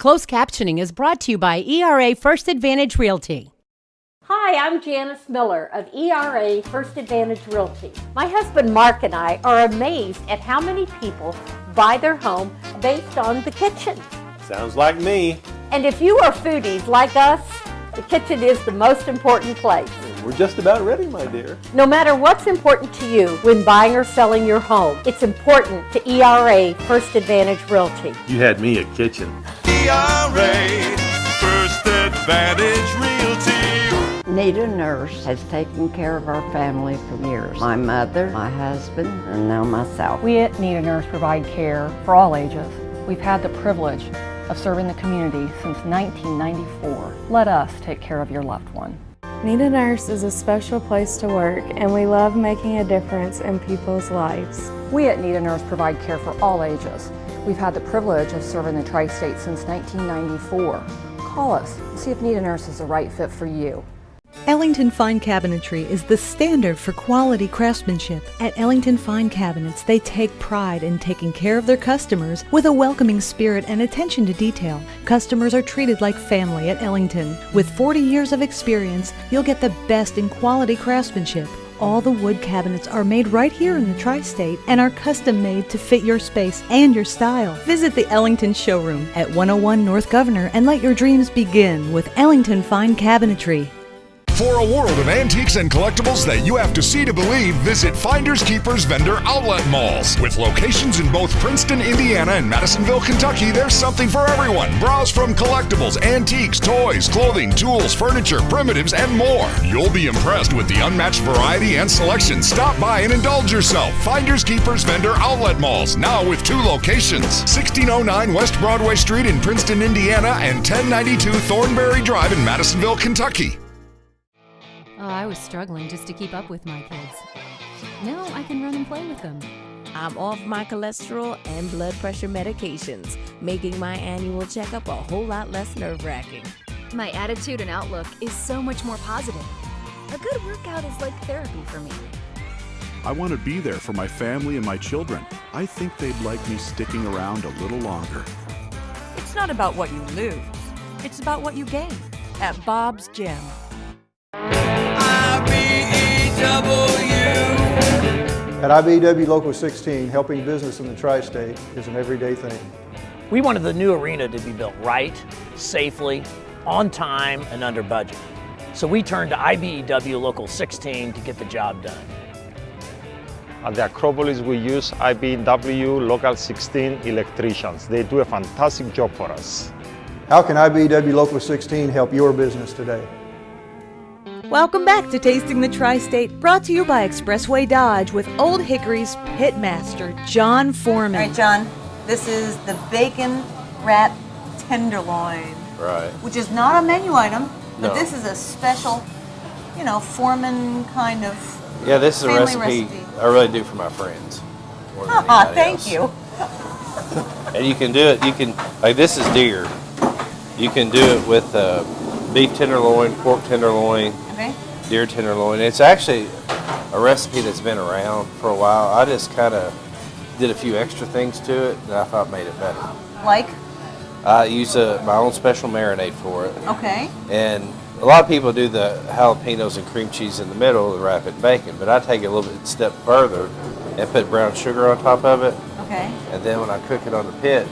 Closed captioning is brought to you by ERA First Advantage Realty. Hi, I'm Janice Miller of ERA First Advantage Realty. My husband Mark and I are amazed at how many people buy their home based on the kitchen. Sounds like me. And if you are foodies like us, the kitchen is the most important place. We're just about ready, my dear. No matter what's important to you when buying or selling your home, it's important to ERA First Advantage Realty. You had me a kitchen. ERA First Advantage Realty. Nita Nurse has taken care of our family for years. My mother, my husband, and now myself. We at Nita Nurse provide care for all ages. We've had the privilege of serving the community since 1994. Let us take care of your loved one. Nita Nurse is a special place to work, and we love making a difference in people's lives. We at Nita Nurse provide care for all ages. We've had the privilege of serving the Tri-State since 1994. Call us and see if Nita Nurse is the right fit for you. Ellington Fine Cabinetry is the standard for quality craftsmanship. At Ellington Fine Cabinets, they take pride in taking care of their customers with a welcoming spirit and attention to detail. Customers are treated like family at Ellington. With 40 years of experience, you'll get the best in quality craftsmanship. All the wood cabinets are made right here in the Tri-State and are custom made to fit your space and your style. Visit the Ellington showroom at 101 North Governor and let your dreams begin with Ellington Fine Cabinetry. For a world of antiques and collectibles that you have to see to believe, visit Finders Keepers Vendor Outlet Malls. With locations in both Princeton, Indiana and Madisonville, Kentucky, there's something for everyone. Browse from collectibles, antiques, toys, clothing, tools, furniture, primitives, and more. You'll be impressed with the unmatched variety and selection. Stop by and indulge yourself. Finders Keepers Vendor Outlet Malls, now with 2 locations. 1609 West Broadway Street in Princeton, Indiana and 1092 Thornberry Drive in Madisonville, Kentucky. Oh, I was struggling just to keep up with my kids. Now I can run and play with them. I'm off my cholesterol and blood pressure medications, making my annual checkup a whole lot less nerve-wracking. My attitude and outlook is so much more positive. A good workout is like therapy for me. I want to be there for my family and my children. I think they'd like me sticking around a little longer. It's not about what you lose. It's about what you gain at Bob's Gym. At IBEW Local 16, helping business in the Tri-State is an everyday thing. We wanted the new arena to be built right, safely, on time, and under budget. So we turned to IBEW Local 16 to get the job done. At the Acropolis, we use IBEW Local 16 electricians. They do a fantastic job for us. How can IBEW Local 16 help your business today? Welcome back to Tasting the Tri-State, brought to you by Expressway Dodge with Old Hickory's pitmaster, John Foreman. All right, John, this is the bacon wrap tenderloin. Right. Which is not a menu item, but No. this is a special, Foreman kind of Yeah, this is a recipe I really do for my friends. Thank you. And you can do it, like this is deer. You can do it with beef tenderloin, pork tenderloin, deer tenderloin. It's actually a recipe that's been around for a while. I just kind of did a few extra things to it that I thought made it better. Like? I use my own special marinade for it. Okay. And a lot of people do the jalapenos and cream cheese in the middle and wrap it in bacon, but I take it a little bit step further and put brown sugar on top of it. Okay. And then when I cook it on the pit,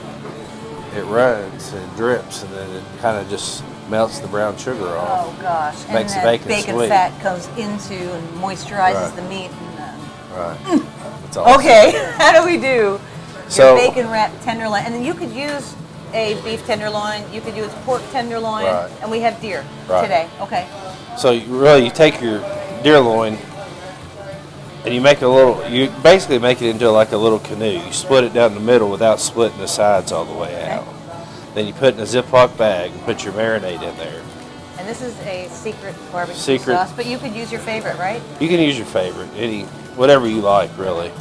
it runs and drips, and then it kind of just melts the brown sugar off. Oh gosh. Makes and the bacon bacon sweet. fat goes into and moisturizes Right. the meat. Right. That's awesome. Okay, how do we do So- your bacon wrap tenderloin? And then you could use a beef tenderloin, you could use pork tenderloin, Right. and we have deer Right. today. Okay. So you take your deer loin and you basically make it into like a little canoe. You split it down the middle without splitting the sides all the way out. Then you put it in a Ziploc bag and put your marinade in there. And this is a secret barbecue Secret. sauce, but you could use your favorite, right? You can use your favorite, whatever you like, really.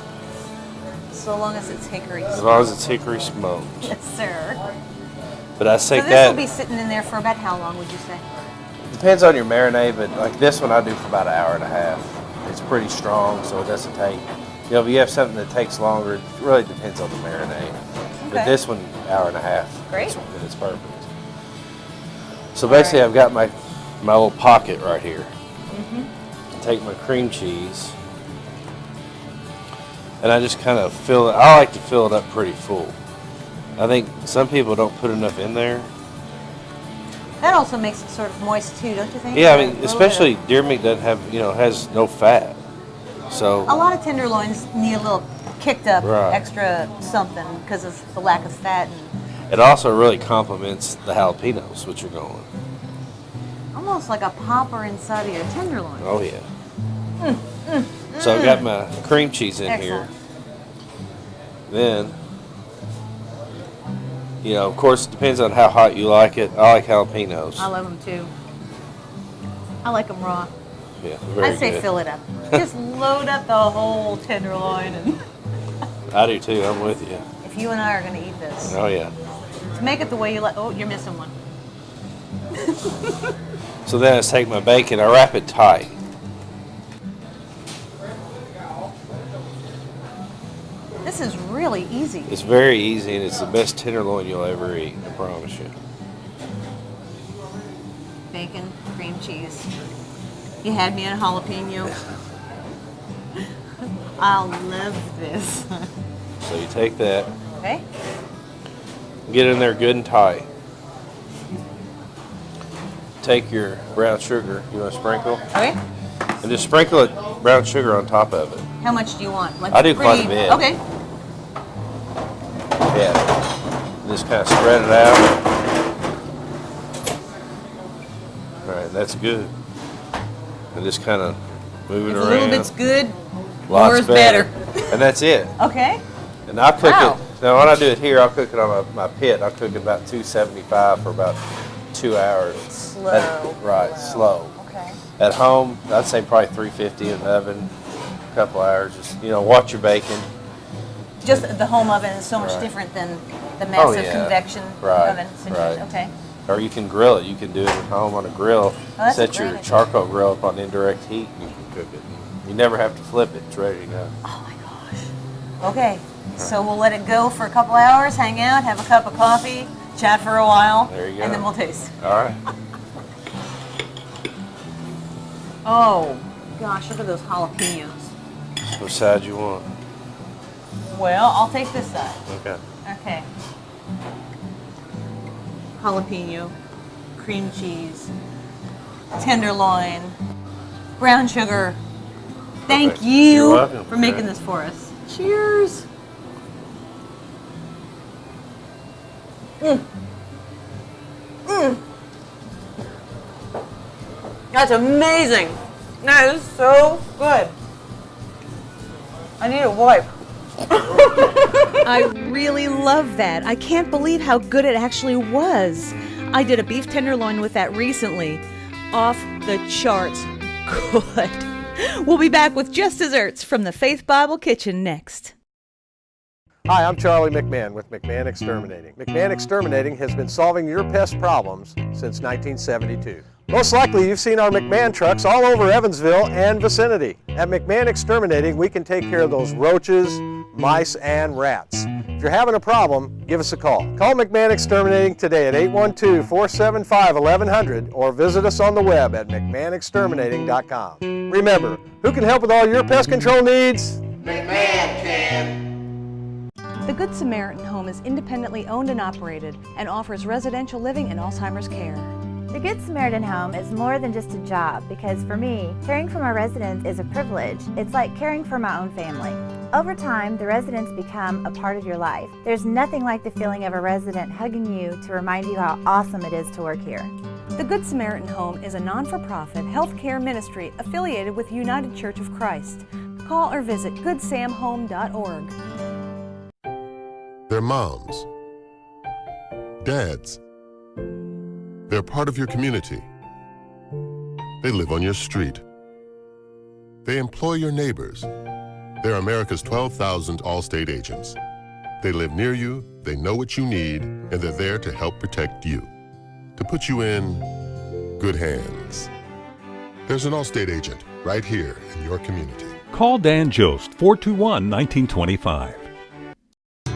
So long as it's hickory. As long as it's hickory smoked. Yes, sir. But I So think this that will be sitting in there for about how long, would you say? depends on your marinade, but like this one I do for about an hour and a half. It's pretty strong, so it doesn't take You know, if you have something that takes longer, it really depends on the marinade. Okay. But this one, hour and a half. Great. And it's perfect. So basically, I've got my little pocket right here. Take my cream cheese, and I just kind of fill it. I like to fill it up pretty full. I think some people don't put enough in there. That also makes it sort of moist too, don't you think? Yeah, I mean, especially deer meat doesn't have, has no fat. So a lot of tenderloins need a little kicked up Right. extra something because of the lack of fat. And it also really complements the jalapenos, which are going. almost like a popper inside of your tenderloin. Oh yeah. So I've got my cream cheese in here. Then, of course, it depends on how hot you like it. I like jalapenos. I love them too. I like them raw. Yeah, very I'd say good. fill it up. Just load up the whole tenderloin. And I do too. I'm with you. if you and I are going to eat this, Oh yeah. to make it the way you like. Oh, you're missing one. So then I just take my bacon. I wrap it tight. This is really easy. It's very easy, and it's the best tenderloin you'll ever eat. I promise you. Bacon, cream cheese. You had me at jalapeno. I'll love this. So you take that, Okay. get in there good and tight. Take your brown sugar. You want to sprinkle? Okay. And just sprinkle it brown sugar on top of it. How much do you want? Like I do quite a bit. Okay. Yeah. Just kind of spread it out. All right, that's good. And just kind of move it If around. a little bit's good, Lots more is better. And that's it. Okay. And I'll cook Wow. it. Now, when I do it here, I'll cook it on my pit. I'll cook it about 275 for about 2 hours. Slow. Right, slow. Okay. At home, I'd say probably 350 in the oven, a couple hours. Just, watch your bacon. Just the home oven is so much Right. different than the massive yeah. convection Right, oven. right. Okay. Or you can grill it. You can do it at home on a grill. that's a Set your great idea. charcoal grill up on indirect heat, and you can cook it. You never have to flip it. It's ready to go. Okay. So we'll let it go for a couple hours, hang out, have a cup of coffee, chat for a while, There you go. and then we'll taste. All right. Oh, gosh, look at those jalapenos. Which side you want? Well, I'll take this side. Okay. Okay. Jalapeno, cream cheese, tenderloin, brown sugar. Thank Perfect. you You're welcome. for making Yeah. this for us. Cheers. That's amazing. That is so good. I need a wipe. I really love that. I can't believe how good it actually was. I did a beef tenderloin with that recently. Off the charts good. We'll be back with Just Desserts from the Faith Bible Kitchen next. Hi, I'm Charlie McMahon with McMahon Exterminating. McMahon Exterminating has been solving your pest problems since 1972. Most likely you've seen our McMahon trucks all over Evansville and vicinity. At McMahon Exterminating, we can take care of those roaches, mice, and rats. If you're having a problem, give us a call. Call McMahon Exterminating today at 812-475-1100 or visit us on the web at McMahonExterminating.com. Remember, who can help with all your pest control needs? McMahon can. The Good Samaritan Home is independently owned and operated and offers residential living and Alzheimer's care. The Good Samaritan Home is more than just a job because for me, caring for my residents is a privilege. It's like caring for my own family. Over time, the residents become a part of your life. There's nothing like the feeling of a resident hugging you to remind you how awesome it is to work here. The Good Samaritan Home is a non-for-profit health care ministry affiliated with United Church of Christ. Call or visit goodsamhome.org. They're moms, dads. They're part of your community. They live on your street. They employ your neighbors. They're America's 12,000 Allstate agents. They live near you, they know what you need, and they're there to help protect you, to put you in good hands. There's an Allstate agent right here in your community. Call Dan Jost, 421-1925.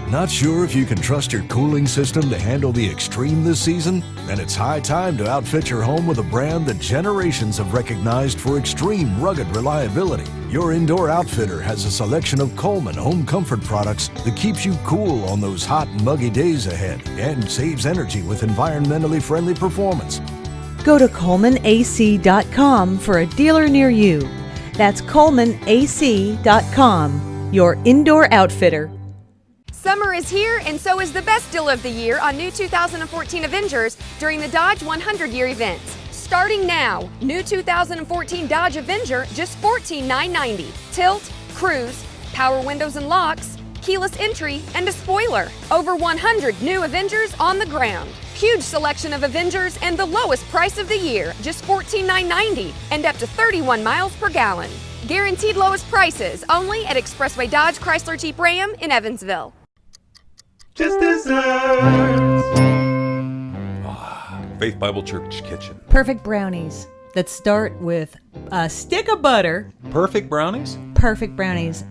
Not sure if you can trust your cooling system to handle the extreme this season? Then it's high time to outfit your home with a brand that generations have recognized for extreme rugged reliability. Your Indoor Outfitter has a selection of Coleman home comfort products that keeps you cool on those hot and muggy days ahead and saves energy with environmentally friendly performance. Go to ColemanAC.com for a dealer near you. That's ColemanAC.com, your indoor outfitter. Summer is here, and so is the best deal of the year on new 2014 Avengers during the Dodge 100-year events. Starting now, new 2014 Dodge Avenger, just $14,990. Tilt, cruise, power windows and locks, keyless entry, and a spoiler. Over 100 new Avengers on the ground. Huge selection of Avengers and the lowest price of the year, just $14,990, and up to 31 miles per gallon. Guaranteed lowest prices only at Expressway Dodge Chrysler Jeep Ram in Evansville. Just desserts. Faith Bible Church Kitchen. Perfect brownies that start with a stick of butter. Perfect brownies? Perfect brownies.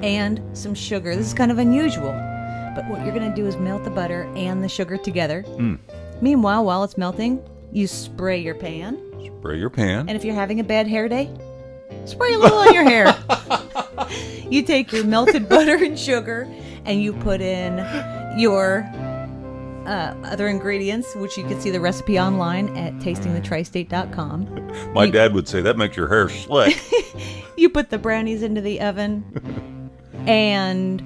And some sugar. This is kind of unusual. But what you're going to do is melt the butter and the sugar together. Meanwhile, while it's melting, you spray your pan. Spray your pan. And if you're having a bad hair day, spray a little on your hair. You take your melted butter and sugar and you put in your other ingredients, which you can see the recipe online at tastingthetristate.com. My dad would say that makes your hair slick. You put the brownies into the oven and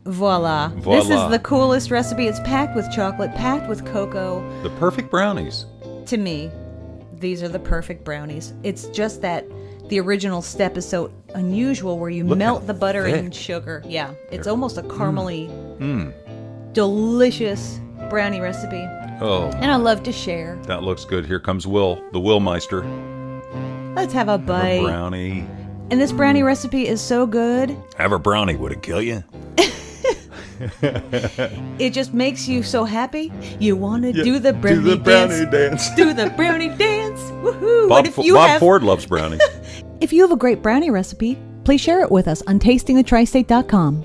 voila. This is the coolest recipe. It's packed with chocolate, packed with cocoa. The perfect brownies. To me, these are the perfect brownies. It's just that the original step is so unusual where you melt the butter and sugar. Yeah, it's almost a caramely, delicious brownie recipe. Oh. And I love to share. That looks good. Here comes Will, the Willmeister. Let's have a bite. A brownie. And this brownie recipe is so good. Have a brownie. Would it kill you? It just makes you so happy. You want to do the brownie dance. Do the brownie dance. Woohoo! Bob Ford loves brownies. If you have a great brownie recipe, please share it with us on tastingthetristate.com.